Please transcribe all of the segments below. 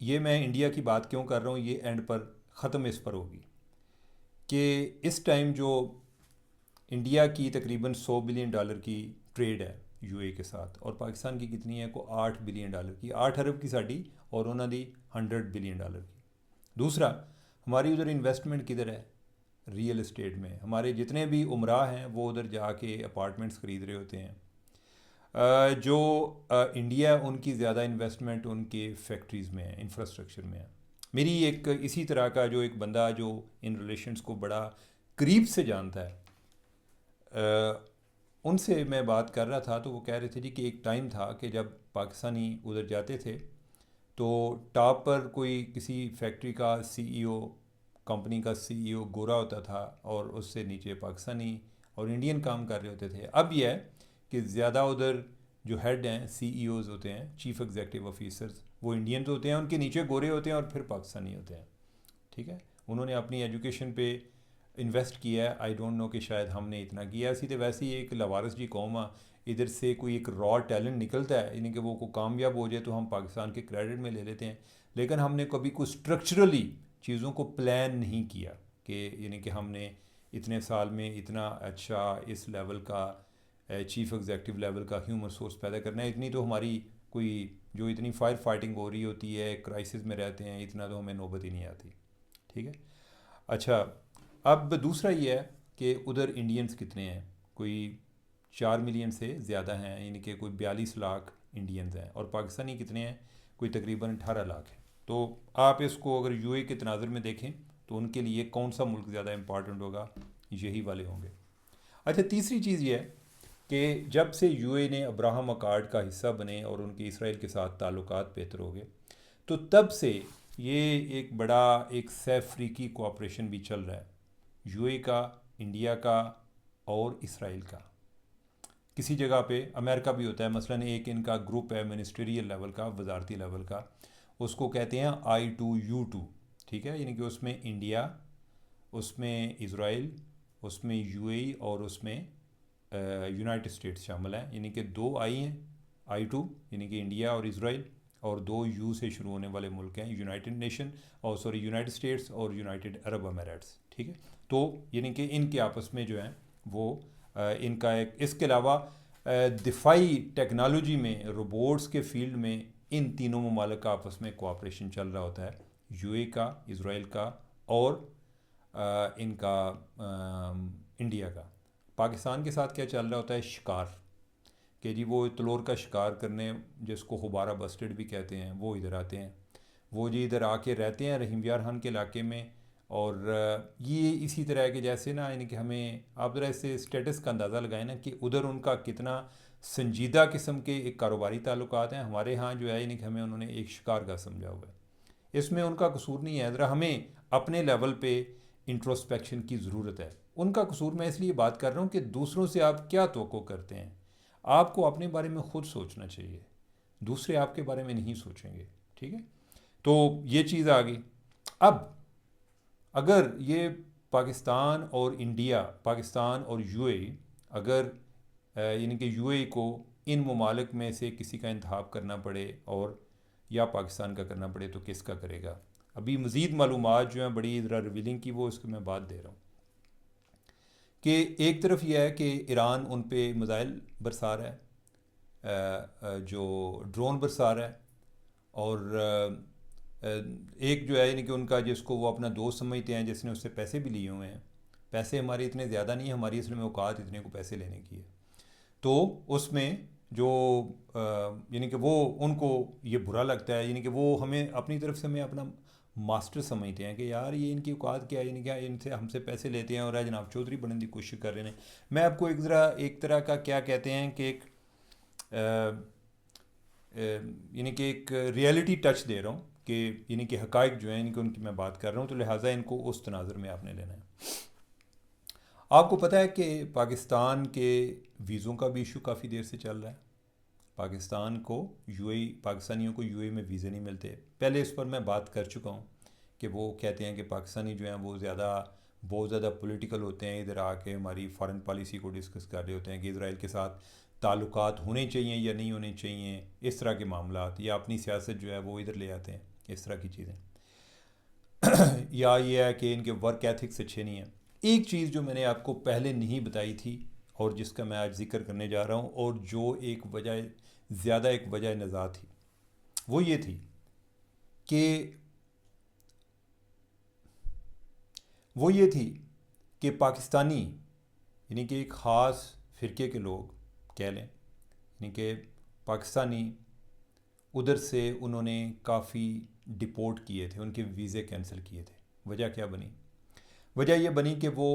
یہ میں انڈیا کی بات کیوں کر رہا ہوں، یہ اینڈ پر ختم اس پر ہوگی کہ اس ٹائم جو انڈیا کی تقریباً $100 بلین کی ٹریڈ ہے یو اے کے ساتھ، اور پاکستان کی کتنی ہے، کو $8 بلین کی، 8 ارب کی ساڈی اور انہوں دی $100 بلین کی۔ دوسرا، ہماری ادھر انویسٹمنٹ کدھر ہے، ریئل اسٹیٹ میں۔ ہمارے جتنے بھی عمراء ہیں وہ ادھر جا کے اپارٹمنٹس خرید رہے ہوتے ہیں۔ جو انڈیا ان کی زیادہ انویسٹمنٹ ان کے فیکٹریز میں ہے، انفراسٹرکچر میں ہے۔ میری ایک اسی طرح کا جو ایک بندہ جو ان ریلیشنز کو بڑا قریب سے جانتا ہے، ان سے میں بات کر رہا تھا، تو وہ کہہ رہے تھے جی کہ ایک ٹائم تھا کہ جب پاکستانی ادھر جاتے تھے تو ٹاپ پر کوئی کسی فیکٹری کا سی ای او، کمپنی کا سی ای او گورا ہوتا تھا، اور اس سے نیچے پاکستانی اور انڈین کام کر رہے ہوتے تھے۔ اب یہ ہے کہ زیادہ ادھر جو ہیڈ ہیں، سی ای اوز ہوتے ہیں، چیف ایگزیکٹو آفیسرز، وہ انڈین تو ہوتے ہیں، ان کے نیچے گورے ہوتے ہیں اور پھر پاکستانی ہوتے ہیں۔ ٹھیک ہے، انہوں نے اپنی ایجوکیشن پہ انویسٹ کیا ہے، آئی ڈونٹ نو کہ شاید ہم نے اتنا کیا، اسی تو ویسے ہی ایک لوارس جی قوم ادھر سے کوئی ایک را ٹیلنٹ نکلتا ہے، یعنی کہ وہ کو کامیاب ہو جائے تو ہم پاکستان کے کریڈٹ میں لے لیتے ہیں، لیکن ہم نے کبھی کوئی اسٹرکچرلی چیزوں کو پلان نہیں کیا کہ یعنی کہ ہم نے اتنے سال میں اتنا اچھا اس لیول کا چیف ایگزیکٹو لیول کا ہیومن سورس پیدا کرنا ہے۔ اتنی تو ہماری کوئی جو اتنی فائر فائٹنگ ہو رہی ہوتی ہے، کرائسس میں رہتے ہیں، اتنا تو ہمیں نوبت ہی نہیں آتی۔ ٹھیک ہے، اچھا اب دوسرا یہ ہے کہ ادھر انڈینز کتنے ہیں، کوئی 4 ملین سے زیادہ ہیں، یعنی کہ کوئی 42 لاکھ انڈینز ہیں، اور پاکستانی کتنے ہیں، کوئی تقریباً 18 لاکھ ہیں۔ تو آپ اس کو اگر یو اے کے تناظر میں دیکھیں تو ان کے لیے کون سا ملک زیادہ امپارٹنٹ ہوگا، یہی والے ہوں گے۔ اچھا، تیسری چیز یہ ہے کہ جب سے یو اے نے ابراہم اکارڈ کا حصہ بنے اور ان کے اسرائیل کے ساتھ تعلقات بہتر ہو گئے، تو تب سے یہ ایک بڑا ایک سہ افریقی کوآپریشن بھی چل رہا ہے، یو اے کا، انڈیا کا اور اسرائیل کا۔ کسی جگہ پہ امریکہ بھی ہوتا ہے، مثلا ایک ان کا گروپ ہے منسٹریل لیول کا، وزارتی لیول کا، اس کو کہتے ہیں I2U2۔ ٹھیک ہے، یعنی کہ اس میں انڈیا، اس میں اسرائیل، اس میں یو اے ای اور اس میں یونائٹڈ اسٹیٹس شامل ہیں، یعنی کہ 2 آئی ہیں، I2 یعنی کہ انڈیا اور اسرائیل، اور 2 یو سے شروع ہونے والے ملک ہیں، یونائٹڈ نیشن اور یونائٹڈ اسٹیٹس اور یونائٹڈ عرب اماراتس۔ ٹھیک ہے، تو یعنی کہ ان کے آپس میں جو ہیں وہ ان کا ایک، اس کے علاوہ دفاعی ٹیکنالوجی میں، روبوٹس کے فیلڈ میں ان تینوں ممالک کا آپس میں کوآپریشن چل رہا ہوتا ہے، یو اے کا، اسرائیل کا اور ان کا انڈیا کا۔ پاکستان کے ساتھ کیا چل رہا ہوتا ہے، شکار، کہ جی وہ تلور کا شکار کرنے، جس کو خبارہ بسٹڈ بھی کہتے ہیں، وہ ادھر آتے ہیں، وہ جی ادھر آ کے رہتے ہیں رحیم یار خان کے علاقے میں، اور یہ اسی طرح ہے کہ جیسے نا، یعنی کہ ہمیں آپ ذرا اس سے اسٹیٹس کا اندازہ لگائیں نا کہ ادھر ان کا کتنا سنجیدہ قسم کے ایک کاروباری تعلقات ہیں۔ ہمارے ہاں جو ہے، یعنی کہ ہمیں انہوں نے ایک شکار کا سمجھا ہوا ہے، اس میں ان کا قصور نہیں ہے، ذرا ہمیں اپنے لیول پہ انٹروسپیکشن کی ضرورت ہے۔ ان کا قصور میں اس لیے بات کر رہا ہوں کہ دوسروں سے آپ کیا توقع کرتے ہیں، آپ کو اپنے بارے میں خود سوچنا چاہیے، دوسرے آپ کے بارے میں نہیں سوچیں گے۔ ٹھیک ہے، تو یہ چیز آ گئی۔ اب اگر یہ پاکستان اور انڈیا، پاکستان اور یو اے، اگر یعنی کہ یو اے کو ان ممالک میں سے کسی کا انتخاب کرنا پڑے اور یا پاکستان کا کرنا پڑے تو کس کا کرے گا؟ ابھی مزید معلومات جو ہیں بڑی ذرا ریویلنگ کی، وہ اس کو میں بات دے رہا ہوں کہ ایک طرف یہ ہے کہ ایران ان پہ میزائل برسا رہا ہے، جو ڈرون برسا رہا ہے، اور ایک جو ہے یعنی کہ ان کا جس کو وہ اپنا دوست سمجھتے ہیں، جس نے اس سے پیسے بھی لیے ہوئے ہیں، پیسے ہمارے اتنے زیادہ نہیں ہیں، ہماری اصل میں اوقات اتنے کو پیسے لینے کی ہے، تو اس میں جو یعنی کہ وہ ان کو یہ برا لگتا ہے، یعنی کہ وہ ہمیں اپنی طرف سے ہمیں اپنا ماسٹر سمجھتے ہیں کہ یار یہ ان کی اوقات کیا ہے، یعنی کہ ان سے ہم سے پیسے لیتے ہیں اور جناب چودھری بننے کی کوشش کر رہے ہیں۔ میں آپ کو ایک طرح کا کیا کہتے ہیں کہ ایک یعنی کہ ایک ریئلٹی ٹچ دے رہا ہوں کہ یعنی کہ حقائق جو ہیں، یعنی کہ ان کی میں بات کر رہا ہوں، تو لہٰذا ان کو اس تناظر میں آپ نے لینا ہے۔ آپ کو پتہ ہے کہ پاکستان کے ویزوں کا بھی ایشو کافی دیر سے چل رہا ہے، پاکستان کو یو اے، پاکستانیوں کو یو اے میں ویزے نہیں ملتے۔ پہلے اس پر میں بات کر چکا ہوں کہ وہ کہتے ہیں کہ پاکستانی جو ہیں وہ بہت زیادہ پولیٹیکل ہوتے ہیں، ادھر آ کے ہماری فارن پالیسی کو ڈسکس کر رہے ہوتے ہیں کہ اسرائیل کے ساتھ تعلقات ہونے چاہیے یا نہیں ہونے چاہیے، اس طرح کے معاملات، یا اپنی سیاست جو ہے وہ ادھر لے آتے ہیں اس طرح کی چیزیں، یا یہ ہے کہ ان کے ورک ایتھکس اچھے نہیں ہیں۔ ایک چیز جو میں نے آپ کو پہلے نہیں بتائی تھی اور جس کا میں آج ذکر کرنے جا رہا ہوں، اور جو ایک وجہ نزاع تھی، وہ یہ تھی کہ پاکستانی، یعنی کہ ایک خاص فرقے کے لوگ کہہ لیں، یعنی کہ پاکستانی ادھر سے انہوں نے کافی ڈپورٹ کیے تھے، ان کے ویزے کینسل کیے تھے۔ وجہ کیا بنی؟ وجہ یہ بنی کہ وہ،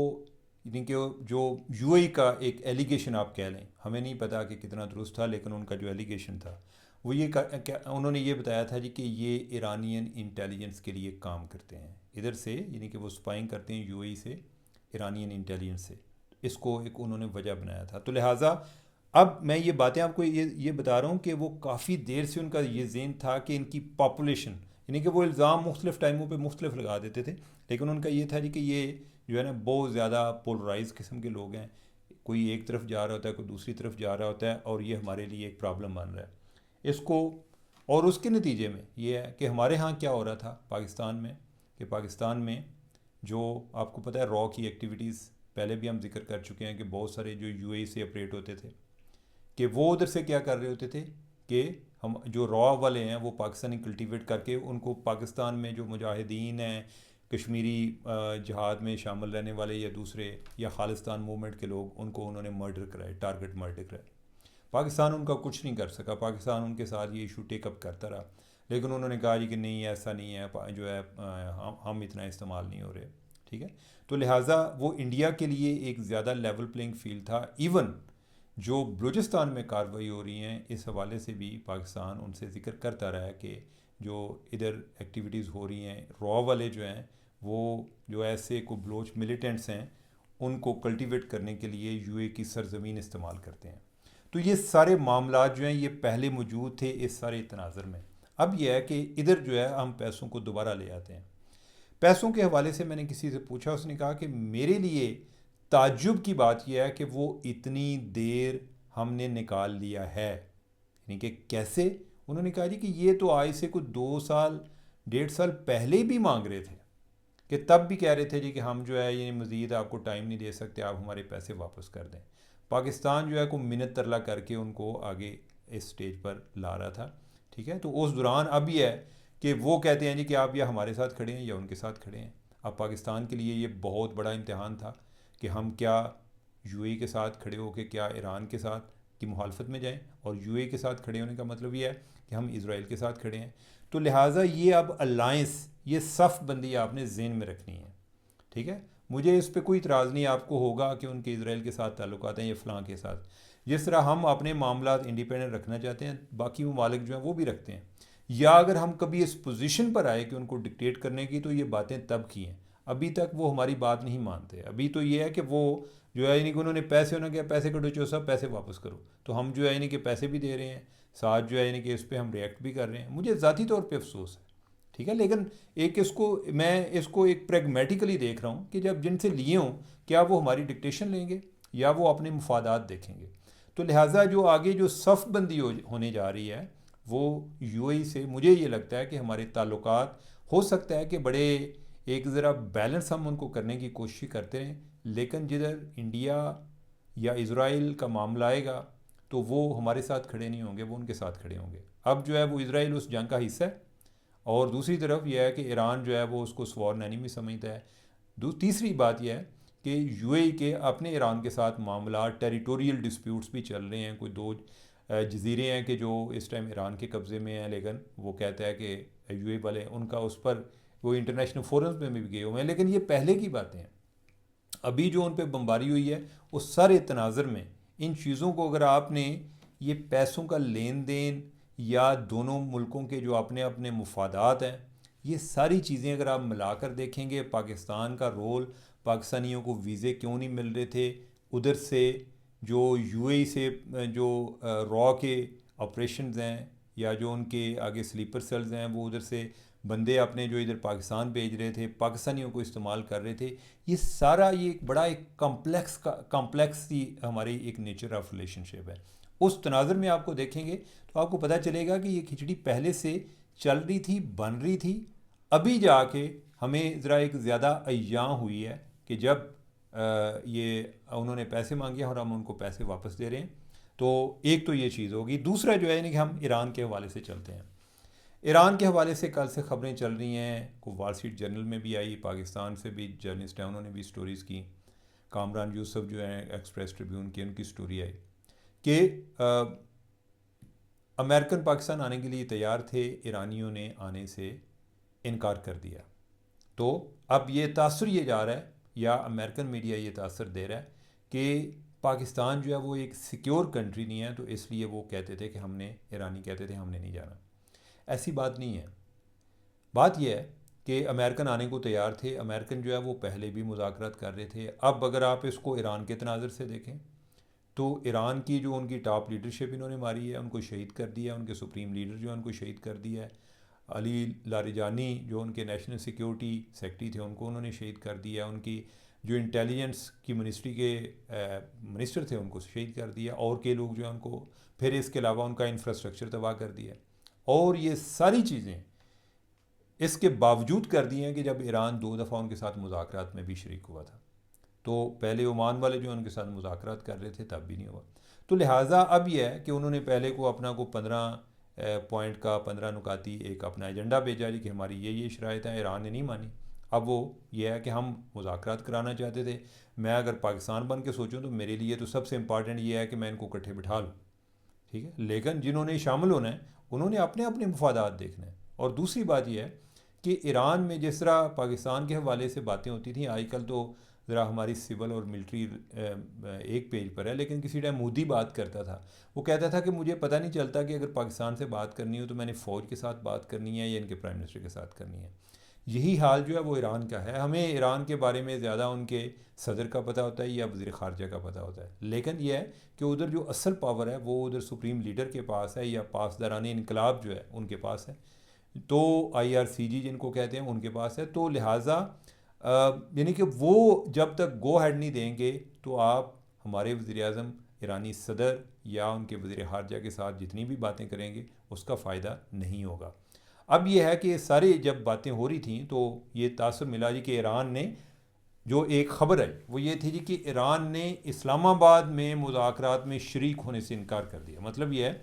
یعنی کہ جو یو اے ای کا ایک ایلیگیشن آپ کہہ لیں، ہمیں نہیں پتا کہ کتنا درست تھا، لیکن ان کا جو ایلیگیشن تھا وہ یہ انہوں نے یہ بتایا تھا جی کہ یہ ایرانین انٹیلیجنس کے لیے کام کرتے ہیں ادھر سے، یعنی کہ وہ سپائنگ کرتے ہیں یو اے ای سے، ایرانین انٹیلیجنس سے۔ اس کو ایک انہوں نے وجہ بنایا تھا۔ تو لہٰذا اب میں یہ باتیں آپ کو یہ بتا رہا ہوں کہ وہ کافی دیر سے ان کا یہ ذہن تھا کہ ان کی پاپولیشن، یعنی کہ وہ الزام مختلف ٹائموں پہ مختلف لگا دیتے تھے، لیکن ان کا یہ تھا جی کہ یہ جو ہے نا بہت زیادہ پولرائز قسم کے لوگ ہیں، کوئی ایک طرف جا رہا ہوتا ہے، کوئی دوسری طرف جا رہا ہوتا ہے، اور یہ ہمارے لیے ایک پرابلم بن رہا ہے اس کو۔ اور اس کے نتیجے میں یہ ہے کہ ہمارے ہاں کیا ہو رہا تھا پاکستان میں، کہ پاکستان میں جو آپ کو پتہ ہے را کی ایکٹیویٹیز، پہلے بھی ہم ذکر کر چکے ہیں کہ بہت سارے جو یو اے ای سے آپریٹ ہوتے تھے، کہ وہ ادھر سے کیا کر رہے ہوتے تھے کہ ہم جو را والے ہیں وہ پاکستانی کلٹیویٹ کر کے ان کو پاکستان میں جو مجاہدین ہیں، کشمیری جہاد میں شامل رہنے والے یا دوسرے یا خالصتان موومنٹ کے لوگ، ان کو انہوں نے مرڈر کرائے، ٹارگٹ مرڈر کرائے۔ پاکستان ان کا کچھ نہیں کر سکا، پاکستان ان کے ساتھ یہ ایشو ٹیک اپ کرتا رہا، لیکن انہوں نے کہا جی کہ نہیں ایسا نہیں ہے، جو ہے ہم اتنا استعمال نہیں ہو رہے، ٹھیک ہے۔ تو لہٰذا وہ انڈیا کے لیے ایک زیادہ لیول پلینگ فیلڈ تھا۔ ایون جو بلوچستان میں کارروائی ہو رہی ہیں، اس حوالے سے بھی پاکستان ان سے ذکر کرتا رہا ہے کہ جو ادھر ایکٹیویٹیز ہو رہی ہیں، را والے جو ہیں وہ جو ایسے کو بلوچ ملیٹنٹس ہیں ان کو کلٹیویٹ کرنے کے لیے یو اے کی سرزمین استعمال کرتے ہیں۔ تو یہ سارے معاملات جو ہیں یہ پہلے موجود تھے اس سارے تناظر میں۔ اب یہ ہے کہ ادھر جو ہے ہم پیسوں کو دوبارہ لے آتے ہیں۔ پیسوں کے حوالے سے میں نے کسی سے پوچھا، اس نے کہا کہ میرے لیے تعجب کی بات یہ ہے کہ وہ اتنی دیر ہم نے نکال لیا ہے، یعنی کہ کیسے؟ انہوں نے کہا جی کہ یہ تو آج سے کوئی 2 سال 1.5 سال پہلے بھی مانگ رہے تھے، کہ تب بھی کہہ رہے تھے جی کہ ہم جو ہے یہ مزید آپ کو ٹائم نہیں دے سکتے، آپ ہمارے پیسے واپس کر دیں۔ پاکستان جو ہے کوئی منت ترلا کر کے ان کو آگے اس سٹیج پر لا رہا تھا، ٹھیک ہے۔ تو اس دوران اب یہ ہے کہ وہ کہتے ہیں جی کہ آپ یا ہمارے ساتھ کھڑے ہیں یا ان کے ساتھ کھڑے ہیں۔ اب پاکستان کے لیے یہ بہت بڑا امتحان تھا کہ ہم کیا یو اے کے ساتھ کھڑے ہو کے کیا ایران کے ساتھ کی مخالفت میں جائیں، اور یو اے کے ساتھ کھڑے ہونے کا مطلب یہ ہے کہ ہم اسرائیل کے ساتھ کھڑے ہیں۔ تو لہٰذا یہ اب الائنس، یہ صف بندی آپ نے ذہن میں رکھنی ہے، ٹھیک ہے۔ مجھے اس پہ کوئی اعتراض نہیں آپ کو ہوگا کہ ان کے اسرائیل کے ساتھ تعلقات ہیں یا فلاں کے ساتھ، جس طرح ہم اپنے معاملات انڈیپینڈنٹ رکھنا چاہتے ہیں، باقی ممالک جو ہیں وہ بھی رکھتے ہیں۔ یا اگر ہم کبھی اس پوزیشن پر آئے کہ ان کو ڈکٹیٹ کرنے کی، تو یہ باتیں تب کی ہیں، ابھی تک وہ ہماری بات نہیں مانتے۔ ابھی تو یہ ہے کہ وہ جو ہے یعنی کہ انہوں نے پیسے، انہوں نے کہا پیسے کٹو چو صاحب، پیسے واپس کرو، تو ہم جو ہے یعنی کہ پیسے بھی دے رہے ہیں، ساتھ جو ہے یعنی کہ اس پہ ہم ریئیکٹ بھی کر رہے ہیں۔ مجھے ذاتی طور پہ افسوس ہے، ٹھیک ہے، لیکن ایک میں اس کو ایک پریگمیٹیکلی دیکھ رہا ہوں کہ جب جن سے لیے ہوں، کیا وہ ہماری ڈکٹیشن لیں گے یا وہ اپنے مفادات دیکھیں گے؟ تو لہٰذا جو آگے جو صف بندی ہونے جا رہی ہے وہ یو اے ای سے، مجھے یہ لگتا ہے کہ ہمارے تعلقات ہو سکتا ہے کہ بڑے ایک ذرا بیلنس ہم ان کو کرنے کی کوشش کرتے ہیں، لیکن جدھر انڈیا یا اسرائیل کا معاملہ آئے گا تو وہ ہمارے ساتھ کھڑے نہیں ہوں گے، وہ ان کے ساتھ کھڑے ہوں گے۔ اب جو ہے وہ اسرائیل اس جنگ کا حصہ ہے، اور دوسری طرف یہ ہے کہ ایران جو ہے وہ اس کو سوارن اینیمی سمجھتا ہے۔ تیسری بات یہ ہے کہ یو اے ای کے اپنے ایران کے ساتھ معاملات، ٹیریٹوریل ڈسپیوٹس بھی چل رہے ہیں، کوئی 2 جزیرے ہیں کہ جو اس ٹائم ایران کے قبضے میں ہیں، لیکن وہ کہتا ہے کہ یو اے والے ان کا اس پر وہ انٹرنیشنل فورمز میں بھی گئے ہوئے ہیں، لیکن یہ پہلے کی باتیں ہیں۔ ابھی جو ان پہ بمباری ہوئی ہے اس سارے تناظر میں ان چیزوں کو اگر آپ نے یہ پیسوں کا لین دین یا دونوں ملکوں کے جو اپنے اپنے مفادات ہیں، یہ ساری چیزیں اگر آپ ملا کر دیکھیں گے، پاکستان کا رول، پاکستانیوں کو ویزے کیوں نہیں مل رہے تھے، ادھر سے جو یو اے ای سے جو را کے آپریشنز ہیں یا جو ان کے آگے سلیپر سیلز ہیں، وہ ادھر سے بندے اپنے جو ادھر پاکستان بھیج رہے تھے، پاکستانیوں کو استعمال کر رہے تھے، یہ سارا یہ ایک بڑا ایک کمپلیکس ہی ہماری ایک نیچر آف ریلیشن شپ ہے۔ اس تناظر میں آپ کو دیکھیں گے تو آپ کو پتہ چلے گا کہ یہ کھچڑی پہلے سے چل رہی تھی، بن رہی تھی. ابھی جا کے ہمیں ذرا ایک زیادہ ایاں ہوئی ہے کہ جب یہ انہوں نے پیسے مانگے اور ہم ان کو پیسے واپس دے رہے ہیں. تو ایک تو یہ چیز ہوگی. دوسرا جو ہے یعنی کہ ہم ایران کے حوالے سے چلتے ہیں. ایران کے حوالے سے کل سے خبریں چل رہی ہیں، کو وال اسٹریٹ جرنل میں بھی آئی، پاکستان سے بھی جرنلسٹ ہیں انہوں نے بھی سٹوریز کی. کامران یوسف جو ہیں ایکسپریس ٹریبیون کی، ان کی سٹوری آئی کہ امریکن پاکستان آنے کے لیے تیار تھے، ایرانیوں نے آنے سے انکار کر دیا. تو اب یہ تاثر یہ جا رہا ہے یا امریکن میڈیا یہ تاثر دے رہا ہے کہ پاکستان جو ہے وہ ایک سیکیور کنٹری نہیں ہے، تو اس لیے وہ کہتے تھے کہ ہم نے، ایرانی کہتے تھے ہم نے نہیں جانا. ایسی بات نہیں ہے. بات یہ ہے کہ امریکن آنے کو تیار تھے، امریکن جو ہے وہ پہلے بھی مذاکرات کر رہے تھے. اب اگر آپ اس کو ایران کے تناظر سے دیکھیں تو ایران کی جو ان کی ٹاپ لیڈرشپ انہوں نے ماری ہے، ان کو شہید کر دیا. ان کے سپریم لیڈر جو ہے ان کو شہید کر دیا ہے. علی لاریجانی جو ان کے نیشنل سیکیورٹی سیکرٹری تھے، ان کو انہوں نے شہید کر دیا. ان کی جو انٹیلیجنس کی منسٹری کے منسٹر تھے ان کو شہید کر دیا. اور کے لوگ جو ہیں ان کو، پھر اس کے علاوہ ان کا انفراسٹرکچر تباہ کر دیا. اور یہ ساری چیزیں اس کے باوجود کر دی ہیں کہ جب ایران 2 دفعہ ان کے ساتھ مذاکرات میں بھی شریک ہوا تھا. تو پہلے عمان والے جو ان کے ساتھ مذاکرات کر رہے تھے تب بھی نہیں ہوا. تو لہٰذا اب یہ ہے کہ انہوں نے پہلے کو اپنا کو 15 پوائنٹ کا 15 نکاتی ایک اپنا ایجنڈا بھیجا جی کہ ہماری یہ شرائط ہیں. ایران نے نہیں مانی. اب وہ یہ ہے کہ ہم مذاکرات کرانا چاہتے تھے. میں اگر پاکستان بن کے سوچوں تو میرے لیے تو سب سے امپارٹنٹ یہ ہے کہ میں ان کو اکٹھے بٹھا لوں، ٹھیک ہے. لیکن جنہوں نے شامل ہونا ہے انہوں نے اپنے اپنے مفادات دیکھنا ہے. اور دوسری بات یہ ہے کہ ایران میں جس طرح پاکستان کے حوالے سے باتیں ہوتی تھیں، آج کل تو ذرا ہماری سول اور ملٹری ایک پیج پر ہے، لیکن کسی ٹائم مودی بات کرتا تھا. وہ کہتا تھا کہ مجھے پتہ نہیں چلتا کہ اگر پاکستان سے بات کرنی ہو تو میں نے فوج کے ساتھ بات کرنی ہے یا ان کے پرائم منسٹر کے ساتھ کرنی ہے. یہی حال جو ہے وہ ایران کا ہے. ہمیں ایران کے بارے میں زیادہ ان کے صدر کا پتہ ہوتا ہے یا وزیر خارجہ کا پتہ ہوتا ہے. لیکن یہ ہے کہ ادھر جو اصل پاور ہے وہ ادھر سپریم لیڈر کے پاس ہے یا پاسداران انقلاب جو ہے ان کے پاس ہے. تو IRCG جن کو کہتے ہیں ان کے پاس ہے. تو لہٰذا یعنی کہ وہ جب تک گو ہیڈ نہیں دیں گے تو آپ ہمارے وزیر اعظم ایرانی صدر یا ان کے وزیر خارجہ کے ساتھ جتنی بھی باتیں کریں گے اس کا فائدہ نہیں ہوگا. اب یہ ہے کہ سارے جب باتیں ہو رہی تھیں تو یہ تاثر ملا جی کہ ایران نے، جو ایک خبر ہے وہ یہ تھی جی کہ ایران نے اسلام آباد میں مذاکرات میں شریک ہونے سے انکار کر دیا. مطلب یہ ہے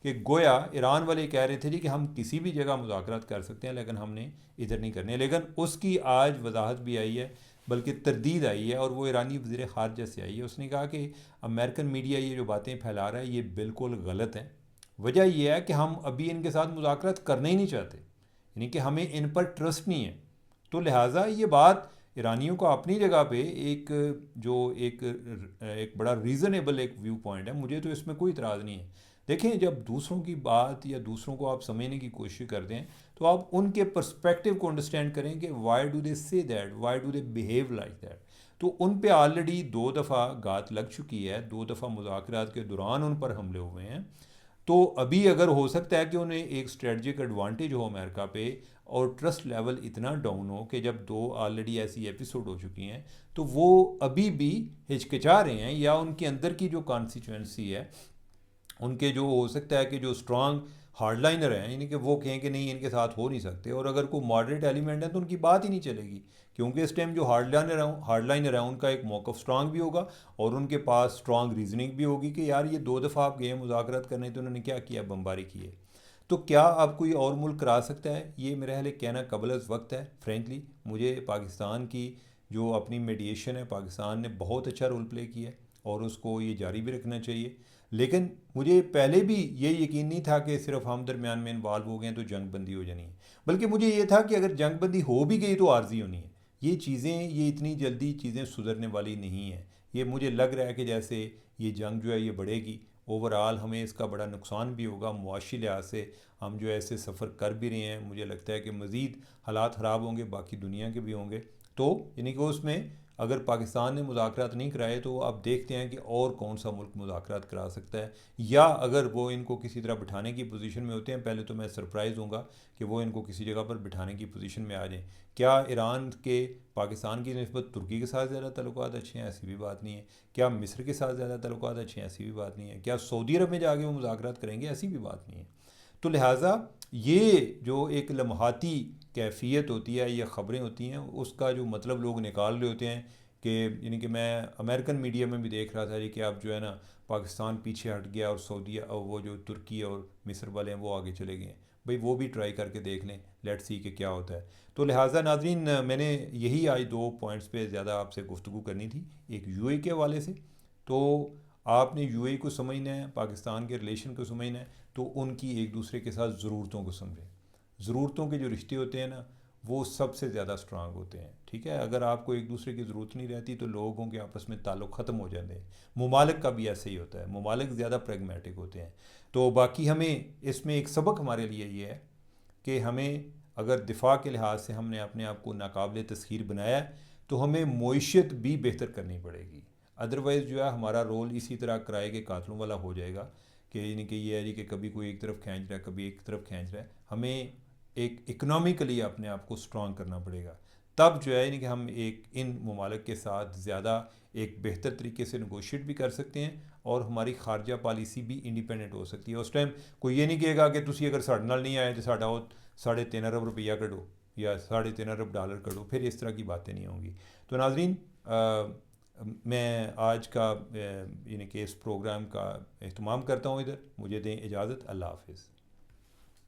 کہ گویا ایران والے کہہ رہے تھے جی کہ ہم کسی بھی جگہ مذاکرات کر سکتے ہیں لیکن ہم نے ادھر نہیں کرنے. لیکن اس کی آج وضاحت بھی آئی ہے، بلکہ تردید آئی ہے، اور وہ ایرانی وزیر خارجہ سے آئی ہے. اس نے کہا کہ امریکن میڈیا یہ جو باتیں پھیلا رہا ہے یہ بالکل غلط ہیں. وجہ یہ ہے کہ ہم ابھی ان کے ساتھ مذاکرات کرنا ہی نہیں چاہتے، یعنی کہ ہمیں ان پر ٹرسٹ نہیں ہے. تو لہٰذا یہ بات ایرانیوں کو اپنی جگہ پہ ایک ایک بڑا ریزنیبل ایک ویو پوائنٹ ہے. مجھے تو اس میں کوئی اعتراض نہیں ہے. دیکھیں جب دوسروں کی بات یا دوسروں کو آپ سمجھنے کی کوشش کرتے ہیں تو آپ ان کے پرسپیکٹیو کو انڈرسٹینڈ کریں کہ وائی ڈو دے سے that, why do they behave like that. تو ان پہ آلریڈی 2 دفعہ گات لگ چکی ہے، 2 دفعہ مذاکرات کے دوران ان پر حملے ہوئے ہیں. تو ابھی اگر ہو سکتا ہے کہ انہیں ایک اسٹریٹجک ایڈوانٹیج ہو امریکہ پہ اور ٹرسٹ لیول اتنا ڈاؤن ہو کہ جب 2 آلریڈی ایسی ایپیسوڈ ہو چکی ہیں تو وہ ابھی بھی ہچکچا رہے ہیں، یا ان کے اندر کی جو کانسٹیچوئنسی ہے، ان کے جو ہو سکتا ہے کہ جو اسٹرانگ ہارڈ لائنر ہیں، یعنی کہ وہ کہیں کہ نہیں ان کے ساتھ ہو نہیں سکتے. اور اگر کوئی ماڈریٹ ایلیمنٹ ہے تو ان کی بات ہی نہیں چلے گی، کیونکہ اس ٹائم جو ہارڈ لائنر ہیں ان کا ایک موقف اسٹرانگ بھی ہوگا اور ان کے پاس اسٹرانگ ریزننگ بھی ہوگی کہ یار یہ 2 دفعہ آپ گئے مذاکرات کرنے تو انہوں نے کیا کیا، بمباری کی ہے. تو کیا اب کوئی اور ملک کرا سکتا ہے؟ یہ میرا خیال کہنا قبل از وقت ہے. فرینکلی مجھے پاکستان کی جو اپنی میڈیشن ہے، پاکستان نے بہت اچھا رول پلے کیا ہے اور اس کو یہ جاری بھی رکھنا چاہیے. لیکن مجھے پہلے بھی یہ یقین نہیں تھا کہ صرف ہم درمیان میں انوالو ہو گئے تو جنگ بندی ہو جانی ہے، بلکہ مجھے یہ تھا کہ اگر جنگ بندی ہو بھی گئی تو عارضی ہونی ہے. یہ چیزیں، یہ اتنی جلدی چیزیں سدھرنے والی نہیں ہیں. یہ مجھے لگ رہا ہے کہ جیسے یہ جنگ جو ہے یہ بڑھے گی، اوورآل ہمیں اس کا بڑا نقصان بھی ہوگا معاشی لحاظ سے. ہم جو ایسے سفر کر بھی رہے ہیں، مجھے لگتا ہے کہ مزید حالات خراب ہوں گے، باقی دنیا کے بھی ہوں گے. تو یعنی کہ اس میں اگر پاکستان نے مذاکرات نہیں کرائے تو اب دیکھتے ہیں کہ اور کون سا ملک مذاکرات کرا سکتا ہے، یا اگر وہ ان کو کسی طرح بٹھانے کی پوزیشن میں ہوتے ہیں. پہلے تو میں سرپرائز ہوں گا کہ وہ ان کو کسی جگہ پر بٹھانے کی پوزیشن میں آ جائیں. کیا ایران کے پاکستان کی نسبت ترکی کے ساتھ زیادہ تعلقات اچھے ہیں؟ ایسی بھی بات نہیں ہے. کیا مصر کے ساتھ زیادہ تعلقات اچھے ہیں؟ ایسی بھی بات نہیں ہے. کیا سعودی عرب میں جا کے وہ مذاکرات کریں گے؟ ایسی بھی بات نہیں ہے. تو لہٰذا یہ جو ایک لمحاتی کیفیت ہوتی ہے، یہ خبریں ہوتی ہیں، اس کا جو مطلب لوگ نکال رہے ہوتے ہیں کہ یعنی کہ میں امریکن میڈیا میں بھی دیکھ رہا تھا جی کہ اب جو ہے نا پاکستان پیچھے ہٹ گیا اور سعودیہ اور وہ جو ترکی اور مصر والے ہیں وہ آگے چلے گئے ہیں. بھئی وہ بھی ٹرائی کر کے دیکھ لیں، لیٹ سی کہ کیا ہوتا ہے. تو لہٰذا ناظرین میں نے یہی آج دو پوائنٹس پہ زیادہ آپ سے گفتگو کرنی تھی. ایک یو اے کے حوالے سے، تو آپ نے یو اے کو سمجھنا ہے، پاکستان کے ریلیشن کو سمجھنا ہے، تو ان کی ایک دوسرے کے ساتھ ضرورتوں کو سمجھیں. ضرورتوں کے جو رشتے ہوتے ہیں نا وہ سب سے زیادہ اسٹرانگ ہوتے ہیں. ٹھیک ہے، اگر آپ کو ایک دوسرے کی ضرورت نہیں رہتی تو لوگوں کے آپس میں تعلق ختم ہو جاتے ہیں. ممالک کا بھی ایسے ہی ہوتا ہے، ممالک زیادہ پریگمیٹک ہوتے ہیں. تو باقی ہمیں اس میں ایک سبق ہمارے لیے یہ ہے کہ ہمیں اگر دفاع کے لحاظ سے ہم نے اپنے آپ کو ناقابل تسخیر بنایا ہے تو ہمیں معیشت بھی بہتر کرنی پڑے گی. ادروائز جو ہے ہمارا رول اسی طرح کرائے کے قاتلوں والا ہو جائے گا کہ یعنی کہ یہ ہے جی کہ کبھی کوئی ایک طرف کھینچ رہا ہے، کبھی ایک طرف کھینچ رہا ہے. ہمیں ایک اکنامکلی اپنے آپ کو سٹرونگ کرنا پڑے گا. تب جو ہے یعنی کہ ہم ایک ان ممالک کے ساتھ زیادہ ایک بہتر طریقے سے نیگوشیٹ بھی کر سکتے ہیں اور ہماری خارجہ پالیسی بھی انڈیپینڈنٹ ہو سکتی ہے. اس ٹائم کوئی یہ نہیں کہے گا کہ تسی اگر ساڈے نال نہیں آئے تو ساڈا وہ 3.5 ارب روپیہ کڈو یا 3.5 ارب ڈالر کڈو، پھر اس طرح کی باتیں نہیں ہوں گی. تو ناظرین میں آج کا یعنی کہ اس پروگرام کا اہتمام کرتا ہوں ادھر. مجھے دیں اجازت. اللہ حافظ.